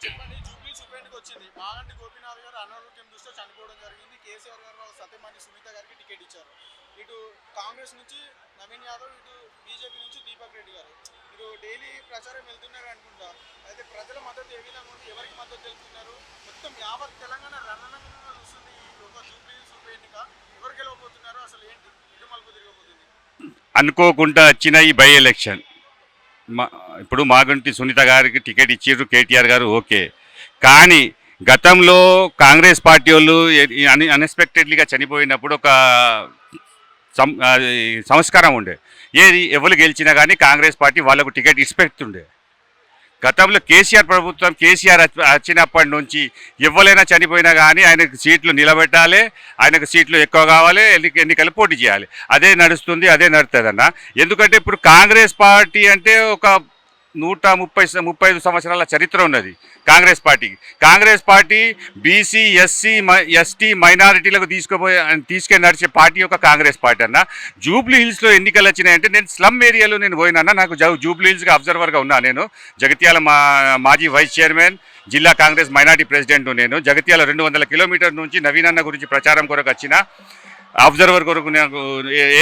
చెప్పండి, జూబ్లీ సూపరింటెండెంట్కి వచ్చింది. మాగంటి గోపీనాథ్ గారు అనారోగ్యం దృష్ట్యా చనిపోవడం జరిగింది. కేసీఆర్ గారు వాళ్ళ సతీమణి సునీత గారికి టికెట్ ఇచ్చారు. ఇటు కాంగ్రెస్ నుంచి నవీన్ యాదవ్, ఇటు బీజేపీ నుంచి దీపక్ రెడ్డి గారు. ఇటు డైలీ ప్రచారం వెళ్తున్నారు అనుకుంటా. అయితే ప్రజల మద్దతు ఏ విధంగా ఉంది, ఎవరికి మద్దతు తెలుపుతున్నారు? మొత్తం యావత్ తెలంగాణ రణరంగంగా చూస్తుంది ఈ ఒక జూబ్లీ సూపరింటెండెంట్గా. ఎవరు గెలవబోతున్నారు, అసలు ఏంటి ఇటు మలుపు తిరగబోతుంది? అనుకోకుండా వచ్చిన ఈ బై ఎలక్షన్ మా ఇప్పుడు మాగంటి సునీత గారికి టికెట్ ఇచ్చారు కేటీఆర్ గారు, ఓకే. కానీ గతంలో కాంగ్రెస్ పార్టీ వాళ్ళు అన్ఎక్స్పెక్టెడ్లీగా చనిపోయినప్పుడు ఒక సంస్కారం ఉండే, ఏది ఎవరు గెలిచినా కానీ కాంగ్రెస్ పార్టీ వాళ్ళకు టికెట్ ఇచ్చిపెడుతుండే. గతంలో కేసీఆర్ ప్రభుత్వం కేసీఆర్ వచ్చినప్పటి నుంచి ఎవరైనా చనిపోయినా కానీ ఆయనకు సీట్లు నిలబెట్టాలి, ఆయనకు సీట్లు ఎక్కువ కావాలి, ఎన్నికలు పోటీ చేయాలి. అదే నడుస్తుంది, అదే నడుస్తుంది అన్న. ఎందుకంటే ఇప్పుడు కాంగ్రెస్ పార్టీ అంటే ఒక 135 సంవత్సరాల చరిత్ర ఉన్నది కాంగ్రెస్ పార్టీకి. కాంగ్రెస్ పార్టీ బీసీ ఎస్టీ మైనారిటీలకు తీసుకొని నడిచే పార్టీ యొక్క కాంగ్రెస్ పార్టీ అన్న. జూబ్లీ హిల్స్లో ఎన్నికలు వచ్చినాయంటే నేను స్లమ్ ఏరియాలో నేను పోయినా, నాకు జూబ్లీ హిల్స్గా అబ్జర్వర్గా ఉన్నా. నేను జగిత్యాల మాజీ వైస్ చైర్మన్, జిల్లా కాంగ్రెస్ మైనార్టీ ప్రెసిడెంట్. నేను జగిత్యాల 200 కిలోమీటర్ నుంచి నవీన్ అన్న గురించి ప్రచారం కొరకు వచ్చిన అబ్జర్వర్ కొరకు నాకు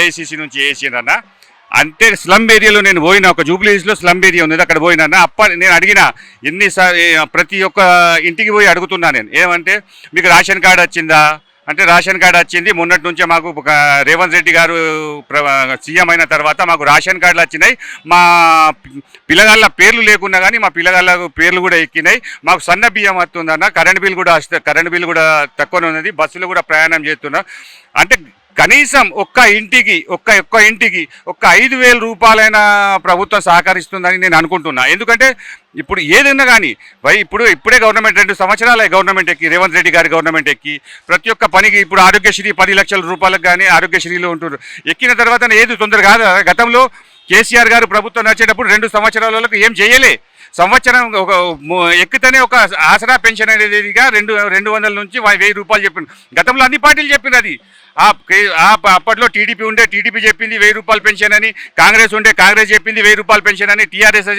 ఏఐసిసి నుంచి వేసిందన్న. అంటే స్లమ్ ఏరియాలో నేను పోయినా, ఒక జూబ్లీ హిల్స్లో స్లమ్ ఏరియా ఉంది, అక్కడ పోయినా. నేను అడిగిన ప్రతి ఒక్క ఇంటికి పోయి అడుగుతున్నా నేను, ఏమంటే మీకు రేషన్ కార్డు వచ్చిందా అంటే రేషన్ కార్డు వచ్చింది. మొన్నటి నుంచే మాకు రేవంత్ రెడ్డి గారు సీఎం అయిన తర్వాత మాకు రేషన్ కార్డులు వచ్చినాయి. మా పిల్లగాళ్ళ పేర్లు లేకున్నా కానీ మా పిల్లగాళ్ళ పేర్లు కూడా ఎక్కినాయి. మాకు సన్న బియ్యం వస్తుందన్న, కరెంట్ బిల్ కూడా తక్కువనే ఉన్నది, బస్సులు కూడా ప్రయాణం చేస్తున్నాం. అంటే కనీసం ఒక్క ఇంటికి 5,000 రూపాయలైనా ప్రభుత్వం సహకరిస్తుందని నేను అనుకుంటున్నా. ఎందుకంటే ఇప్పుడు ఏదైనా కానీ ఇప్పుడే గవర్నమెంట్ 2 సంవత్సరాలే గవర్నమెంట్ ఎక్కి, రేవంత్ రెడ్డి గారి గవర్నమెంట్ ఎక్కి ప్రతి ఒక్క పనికి ఇప్పుడు ఆరోగ్యశ్రీ 10 లక్షల రూపాయలకు కానీ ఆరోగ్యశ్రీలో ఉంటున్నారు. ఎక్కిన తర్వాత ఏది తొందర కాదు. గతంలో కేసీఆర్ గారు ప్రభుత్వం నడిచేటప్పుడు 2 సంవత్సరాలకు ఏం చేయలే. సంవత్సరం ఎక్కితేనే ఒక ఆసరా పెన్షన్ అనేదిగా 200 నుంచి 1000 రూపాయలు చెప్పింది. గతంలో అన్ని పార్టీలు చెప్పింది అది. అప్పట్లో టీడీపీ ఉండే, టీడీపీ చెప్పింది 1000 రూపాయల పెన్షన్ అని, కాంగ్రెస్ ఉండే, కాంగ్రెస్ చెప్పింది 1000 రూపాయల పెన్షన్ అని, టీఆర్ఎస్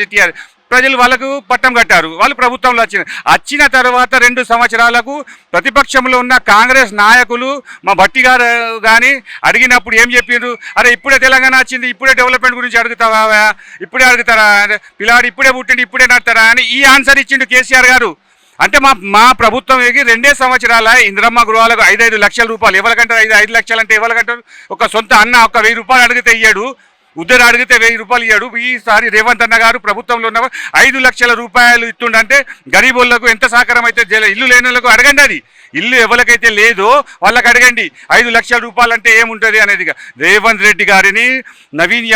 ప్రజలు వాళ్ళకు పట్టం కట్టారు. వాళ్ళు ప్రభుత్వంలో వచ్చిన తర్వాత 2 సంవత్సరాలకు ప్రతిపక్షంలో ఉన్న కాంగ్రెస్ నాయకులు మా భట్టి గారు కానీ అడిగినప్పుడు ఏం చెప్పిండ్రు, అరే ఇప్పుడే తెలంగాణ వచ్చింది, ఇప్పుడే డెవలప్మెంట్ గురించి అడుగుతావా, ఇప్పుడే అడుగుతారా, పిల్లాడు ఇప్పుడే పుట్టిండి ఇప్పుడే నడతారా అని ఈ ఆన్సర్ ఇచ్చిండు కేసీఆర్ గారు. అంటే మా ప్రభుత్వం ఎగి 2 సంవత్సరాల ఇందిరమ్మ గృహాలకు 5 లక్షల రూపాయలు. ఎవరికంటారు 5 లక్షలు అంటే? ఎవరికంటారు? ఒక సొంత అన్న ఒక 1000 రూపాయలు అడిగితే ఇయ్యాడు, ఉద్దరు అడిగితే 1000 రూపాయలు ఇయ్యాడు. ఈసారి రేవంత్ అన్న గారు ప్రభుత్వంలో ఉన్న 5 లక్షల రూపాయలు ఇస్తుండంటే గరీబులకు ఎంత సహకారం అయితే. ఇల్లు లేని వాళ్ళకు అడగండి, అది ఇల్లు ఎవరికైతే లేదో వాళ్ళకి అడగండి. 5 లక్షల రూపాయలు అంటే ఏముంటుంది అనేది. రేవంత్ రెడ్డి గారిని, నవీన్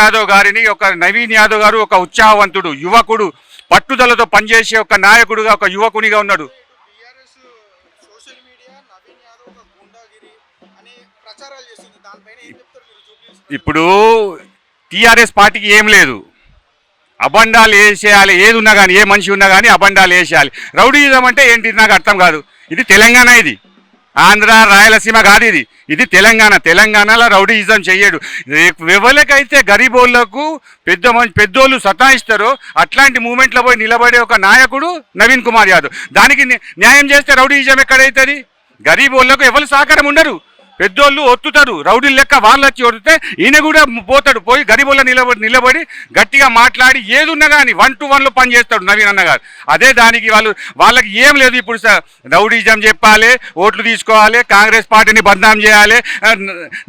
యాదవ్ గారు ఒక ఉత్సాహవంతుడు, యువకుడు, పట్టుదలతో పనిచేసే ఒక నాయకుడుగా, ఒక యువకునిగా ఉన్నాడు. ఇప్పుడు టీఆర్ఎస్ పార్టీకి ఏం లేదు, అబండాలు వేసేయాలి. ఏది ఉన్నా కానీ, ఏ మనిషి ఉన్నా కానీ అబండాలు వేసేయాలి. రౌడీయిజం అంటే ఏంటి నాకు అర్థం కాదు. ఇది తెలంగాణ, ఇది ఆంధ్ర రాయలసీమ కాదు, ఇది తెలంగాణలో రౌడీయిజం చెయ్యడు. ఎవరికైతే గరీబోళ్లకు పెద్దోళ్ళు సతాయిస్తారో అట్లాంటి మూమెంట్లో పోయి నిలబడే ఒక నాయకుడు నవీన్ కుమార్ యాదవ్. దానికి న్యాయం చేస్తే రౌడీయిజం ఎక్కడైతుంది? గరీబోళ్లకు ఎవరు సహకారం ఉండరు, పెద్దోళ్ళు ఒత్తుతారు, రౌడీలు లెక్క వాళ్ళు వచ్చి ఒత్తితే ఈయన కూడా పోతాడు, పోయి గరీబుల్లో నిలబడి గట్టిగా మాట్లాడి ఏదున్నా కానీ 1 to 1లో పని చేస్తాడు నవీన్ అన్న గారు. అదే దానికి వాళ్ళకి ఏం లేదు. ఇప్పుడు రౌడీజం చెప్పాలి, ఓట్లు తీసుకోవాలి, కాంగ్రెస్ పార్టీని బద్నాం చేయాలి,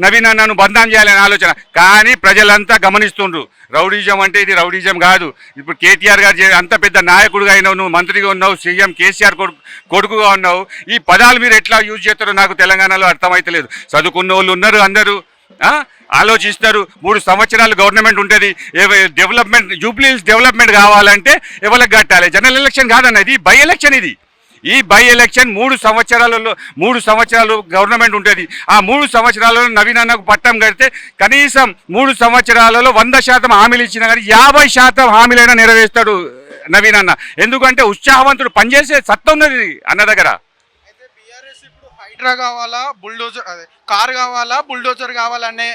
నవీన్ అన్నను బద్నాం చేయాలి అనే ఆలోచన. కానీ ప్రజలంతా గమనిస్తుండ్రు, రౌడీజం అంటే ఇది రౌడీజం కాదు. ఇప్పుడు కేటీఆర్ గారు అంత పెద్ద నాయకుడుగా అయినావు, నువ్వు మంత్రిగా ఉన్నావు, సీఎం కేసీఆర్ కొడుకుగా ఉన్నావు. ఈ పదాలు మీరు ఎట్లా యూజ్ చేస్తారో నాకు తెలంగాణలో అర్థమైతలేదు. చదువుకున్న వాళ్ళు ఉన్నారు, అందరూ ఆలోచిస్తారు. 3 సంవత్సరాలు గవర్నమెంట్ ఉంటుంది, డెవలప్మెంట్ జూబ్లీ హిల్స్ డెవలప్మెంట్ కావాలంటే ఎవరికి కట్టాలి? జనరల్ ఎలక్షన్ కాదన్నది, బై ఎలక్షన్ ఇది. ఈ బై ఎలక్షన్ 3 సంవత్సరాలు గవర్నమెంట్ ఉంటుంది. ఆ 3 సంవత్సరాలలో నవీన్ అన్నకు పట్టం కడితే కనీసం 3 సంవత్సరాలలో 100% హామీలు ఇచ్చినా కానీ 50% హామీలైనా నెరవేరుస్తాడు నవీన్ అన్న. ఎందుకంటే ఉత్సాహవంతుడు, పనిచేసే సత్తా ఉన్నది అన్న దగ్గర. హైడ్రా కావాలా, బుల్డోజర్, అదే కార్ కావాలా, బుల్డోజర్ కావాలనే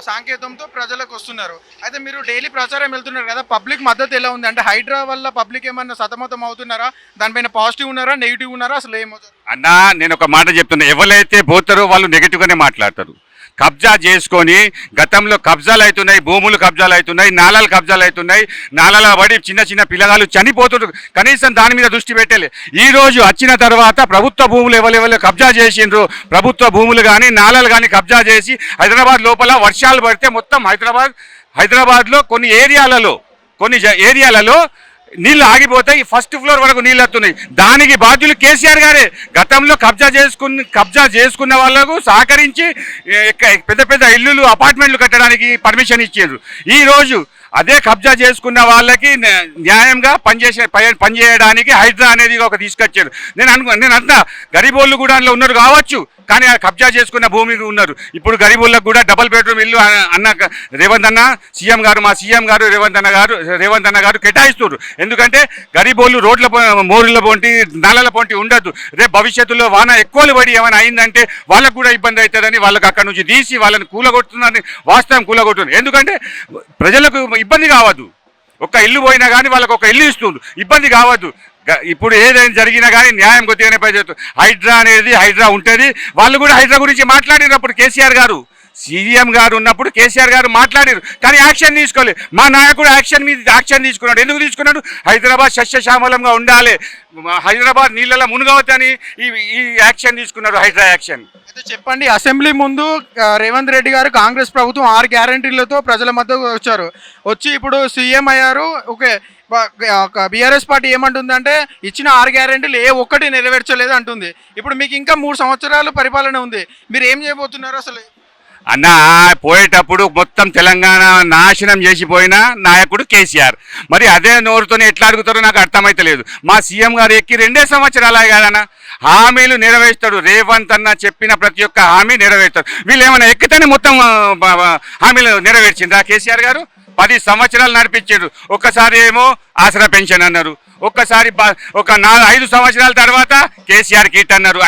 సాంకేతంతో ప్రజలకు వస్తున్నారు. అయితే మీరు డైలీ ప్రచారం వెళ్తున్నారు కదా, పబ్లిక్ మద్దతు ఎలా ఉంది? అంటే హైడ్రా వల్ల పబ్లిక్ ఏమన్నా సతమతం అవుతున్నారా? దానిపైన పాజిటివ్ ఉన్నారా, నెగిటివ్ ఉన్నారా, అసలు ఏమవుతారు? అన్నా నేను ఒక మాట చెప్తున్నా, ఎవరైతే పోతారో వాళ్ళు నెగిటివ్గానే మాట్లాడతారు. కబ్జా చేసుకొని గతంలో కబ్జాలు అవుతున్నాయి, భూములు కబ్జాలు అవుతున్నాయి, నాలాలు కబ్జాలు అవుతున్నాయి, నాలాల పడి చిన్న చిన్న పిల్లగాళ్ళు చనిపోతున్నారు. కనీసం దాని మీద దృష్టి పెట్టలే. ఈ రోజు వచ్చిన తర్వాత ప్రభుత్వ భూములు ఎవరెవరు కబ్జా చేసిండ్రు, ప్రభుత్వ భూములు కానీ నాలాలు కానీ కబ్జా చేసి హైదరాబాద్ లోపల వర్షాలు పడితే మొత్తం హైదరాబాద్లో కొన్ని ఏరియాలలో నీళ్ళు ఆగిపోతాయి, ఫస్ట్ ఫ్లోర్ వరకు నీళ్ళు వస్తున్నాయి. దానికి బాధ్యులు కేసీఆర్ గారే. గతంలో కబ్జా చేసుకున్న వాళ్ళకు సహకరించి పెద్ద పెద్ద ఇల్లులు అపార్ట్మెంట్లు కట్టడానికి పర్మిషన్ ఇచ్చారు. ఈరోజు అదే కబ్జా చేసుకున్న వాళ్ళకి న్యాయంగా పనిచేయడానికి హైడ్రా అనేది ఒక తీసుకొచ్చారు. నేను అంటున్నా గరీబోళ్ళు కూడా అందులో ఉన్నారు కావచ్చు, కానీ ఆ కబ్జా చేసుకున్న భూమి ఉన్నారు. ఇప్పుడు గరీబోళ్ళకు కూడా డబుల్ బెడ్రూమ్ ఇల్లు అన్న రేవంత్ అన్న సీఎం గారు, మా సీఎం గారు రేవంత్ అన్న గారు కేటాయిస్తున్నారు. ఎందుకంటే గరీబోళ్ళు రోడ్ల మోరుల పొంటి నాలల పొంటి ఉండద్దు. రేపు భవిష్యత్తులో వాన ఎక్కువలు పడి ఏమైనా అయిందంటే వాళ్ళకు కూడా ఇబ్బంది అవుతుందని వాళ్ళకి అక్కడ నుంచి తీసి వాళ్ళని కూలగొడుతున్నారని వాస్తవం కూలగొడుతున్నారు. ఎందుకంటే ప్రజలకు ఇబ్బంది కావద్దు. ఒక ఇల్లు పోయినా కానీ వాళ్ళకి ఒక ఇల్లు ఇస్తుంది, ఇబ్బంది కావద్దు. ఇప్పుడు ఏదైనా జరిగినా కానీ న్యాయం కొద్దిగానే పనిచేస్తుంది. హైడ్రా ఉంటుంది. వాళ్ళు కూడా హైడ్రా గురించి మాట్లాడినప్పుడు కేసీఆర్ గారు సీఎం గారు ఉన్నప్పుడు కేసీఆర్ గారు మాట్లాడారు, కానీ యాక్షన్ తీసుకోలేదు. మా నాయకుడు యాక్షన్ తీసుకున్నాడు. ఎందుకు తీసుకున్నాడు? హైదరాబాద్ సస్యశ్యామలంగా ఉండాలి, హైదరాబాద్ నీళ్ళలో మునుగవద్దని ఈ యాక్షన్ తీసుకున్నాడు, హైడ్రా యాక్షన్. అయితే చెప్పండి, అసెంబ్లీ ముందు రేవంత్ రెడ్డి గారు కాంగ్రెస్ ప్రభుత్వం 6 గ్యారంటీలతో ప్రజల మధ్యకు వచ్చి ఇప్పుడు సీఎం అయ్యారు. ఓకే, బీఆర్ఎస్ పార్టీ ఏమంటుందంటే ఇచ్చిన 6 గ్యారెంటీలు ఏ ఒక్కటి నెరవేర్చలేదు అంటుంది. ఇప్పుడు మీకు ఇంకా 3 సంవత్సరాలు పరిపాలన ఉంది, మీరు ఏం చేయబోతున్నారు అసలు? అన్న పోయేటప్పుడు మొత్తం తెలంగాణ నాశనం చేసిపోయిన నాయకుడు కేసీఆర్. మరి అదే నోరుతోనే ఎట్లా అడుగుతారో నాకు అర్థమైతలేదు. మా సీఎం గారు ఎక్కి 2 సంవత్సరాలు కాదన్న, హామీలు నెరవేర్స్తాడు. రేవంత్ అన్న చెప్పిన ప్రతి ఒక్క హామీ నెరవేర్తాడు. వీళ్ళు ఏమైనా ఎక్కితేనే మొత్తం హామీలు నెరవేర్చిందా? కేసీఆర్ గారు 10 సంవత్సరాలు నడిపించారు. ఒక్కసారి ఏమో ఆసరా పెన్షన్ అన్నారు, ఒక్కసారి ఒక 5 సంవత్సరాల తర్వాత కేసీఆర్ కిట్ అన్నారు.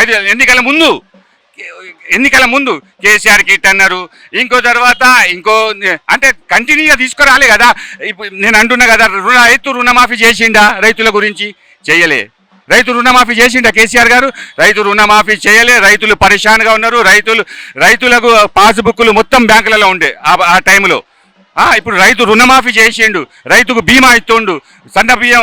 ఎన్నికల ముందు కేసీఆర్ కిట్ అన్నారు. ఇంకో తర్వాత అంటే కంటిన్యూగా తీసుకురాలే కదా. ఇప్పుడు నేను అంటున్నా కదా, రైతు రుణమాఫీ చేసిండా? రైతుల గురించి చేయలే. రైతు రుణమాఫీ చేసిండా కేసీఆర్ గారు? రైతు రుణమాఫీ చేయలే. రైతులు పరేషాన్గా ఉన్నారు. రైతులకు పాస్బుక్లు మొత్తం బ్యాంకులలో ఉండే ఆ టైంలో. ఇప్పుడు రైతు రుణమాఫీ చేసిండు, రైతుకు బీమా ఇస్తుండు, సన్న బియ్యం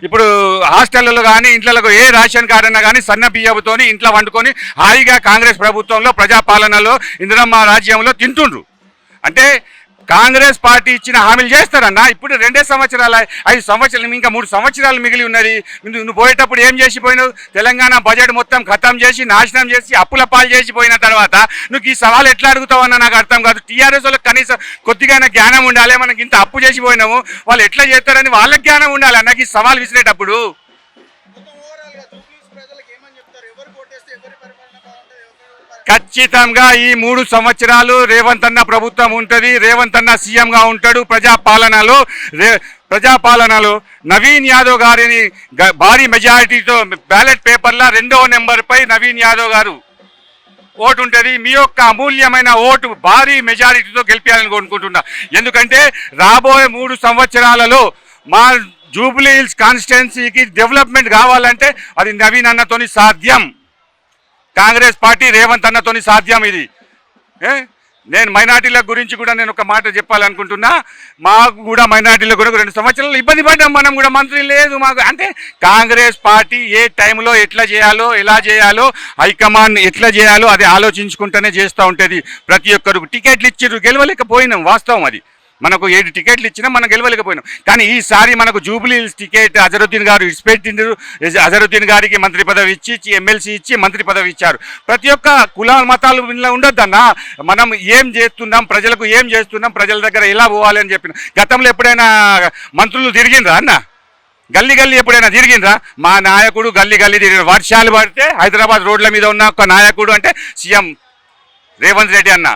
ఇప్పుడు హాస్టళ్లలో కానీ ఇంట్లలో ఏ రేషన్ కార్డు అన్నా కానీ సన్న బియ్యంతో ఇంట్లో వండుకొని హాయిగా కాంగ్రెస్ ప్రభుత్వంలో ప్రజాపాలనలో ఇందిరమ్మ రాజ్యంలో తింటుండ్రు. అంటే కాంగ్రెస్ పార్టీ ఇచ్చిన హామీలు చేస్తారన్న. ఇప్పుడు 2 సంవత్సరాలు 5 సంవత్సరాలు ఇంకా 3 సంవత్సరాలు మిగిలి ఉన్నది. నువ్వు పోయేటప్పుడు ఏం చేసిపోయినావు? తెలంగాణ బడ్జెట్ మొత్తం ఖతం చేసి నాశనం చేసి అప్పుల పాలు చేసిపోయిన తర్వాత నువ్వు ఈ సవాల్ ఎట్లా అడుగుతావన్న నాకు అర్థం కాదు. టీఆర్ఎస్ వాళ్ళకి కనీసం కొద్దిగా జ్ఞానం ఉండాలి. మనకి ఇంత అప్పు చేసిపోయినాము, వాళ్ళు ఎట్లా చేస్తారని వాళ్ళకి జ్ఞానం ఉండాలి అన్నకి ఈ సవాల్ విసిరేటప్పుడు. ఖచ్చితంగా ఈ 3 సంవత్సరాలు రేవంత్ అన్న ప్రభుత్వం ఉంటుంది, రేవంత్ అన్న సీఎంగా ఉంటాడు. ప్రజాపాలనలో నవీన్ యాదవ్ గారిని భారీ మెజారిటీతో బ్యాలెట్ పేపర్ల 2వ నెంబర్పై నవీన్ యాదవ్ గారు ఓటు ఉంటుంది. మీ యొక్క అమూల్యమైన ఓటు భారీ మెజారిటీతో గెలిపించాలని కోరుకుంటున్నా. ఎందుకంటే రాబోయే 3 సంవత్సరాలలో మా జూబ్లీ హిల్స్ కాన్స్టిట్యున్సీకి డెవలప్మెంట్ కావాలంటే అది నవీన్ అన్నతోని సాధ్యం. కాంగ్రెస్ పార్టీ రేవంత్ అన్నతోని సాధ్యం ఇది. నేను మైనార్టీల గురించి కూడా నేను ఒక మాట చెప్పాలనుకుంటున్నా. మాకు కూడా మైనార్టీల కూడా 2 సంవత్సరాలు ఇబ్బంది పడ్డాం. మనం కూడా మంత్రి లేదు మాకు. అంటే కాంగ్రెస్ పార్టీ ఏ టైంలో ఎట్లా చేయాలో, ఎలా చేయాలో, హైకమాండ్ ఎట్లా చేయాలో అది ఆలోచించుకుంటూనే చేస్తూ ఉంటుంది. ప్రతి ఒక్కరు టికెట్లు ఇచ్చిర్రు, గెలవలేకపోయినాం. వాస్తవం అది. మనకు 7 టికెట్లు ఇచ్చినా మనం గెలవలేకపోయినాం. కానీ ఈసారి మనకు జూబ్లీ హిల్స్ టికెట్ అజరుద్దీన్ గారు ఇచ్చిపెట్టిండ్రు. అజరుద్దీన్ గారికి మంత్రి పదవి ఇచ్చి ఎమ్మెల్సీ ఇచ్చి మంత్రి పదవి ఇచ్చారు. ప్రతి ఒక్క కుల మతాలు ఉండొద్దన్న. మనం ఏం చేస్తున్నాం, ప్రజలకు ఏం చేస్తున్నాం, ప్రజల దగ్గర ఎలా పోవాలి అని చెప్పిన. గతంలో ఎప్పుడైనా మంత్రులు తిరిగిండ్రా అన్న? గల్లీ ఎప్పుడైనా తిరిగిండ్రా? మా నాయకుడు గల్లీ తిరిగి వర్షాలు పడితే హైదరాబాద్ రోడ్ల మీద ఉన్న ఒక నాయకుడు అంటే సీఎం రేవంత్ రెడ్డి అన్న.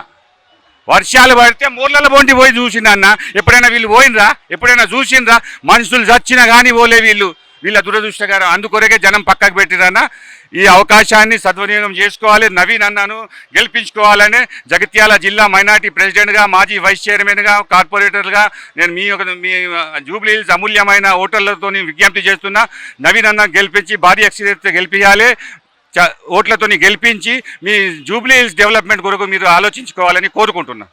వర్షాలు పడితే మూర్లలో బొంటి పోయి చూసిండ్రా అన్న? ఎప్పుడైనా వీళ్ళు పోయినరా? ఎప్పుడైనా చూసిండ్రా? మనుషులు చచ్చినా కానీ పోలే వీళ్ళ దురదృష్టకరం. అందుకొరకే జనం పక్కకు పెట్టిరన్న. ఈ అవకాశాన్ని సద్వినియోగం చేసుకోవాలి. నవీన్ అన్నను గెలిపించుకోవాలని జగిత్యాల జిల్లా మైనార్టీ ప్రెసిడెంట్గా, మాజీ వైస్ చైర్మన్గా, కార్పొరేటర్గా నేను మీ జూబ్లీ హిల్స్ అమూల్యమైన ఓటర్లతో విజ్ఞప్తి చేస్తున్నా. నవీన్ అన్న గెలిపించి భారీ అక్షరతో గెలిపించాలి. ఓట్లతో గెలిపించి మీ జూబ్లీ హిల్స్ డెవలప్మెంట్ కొరకు మీరు ఆలోచించుకోవాలని కోరుకుంటున్నా.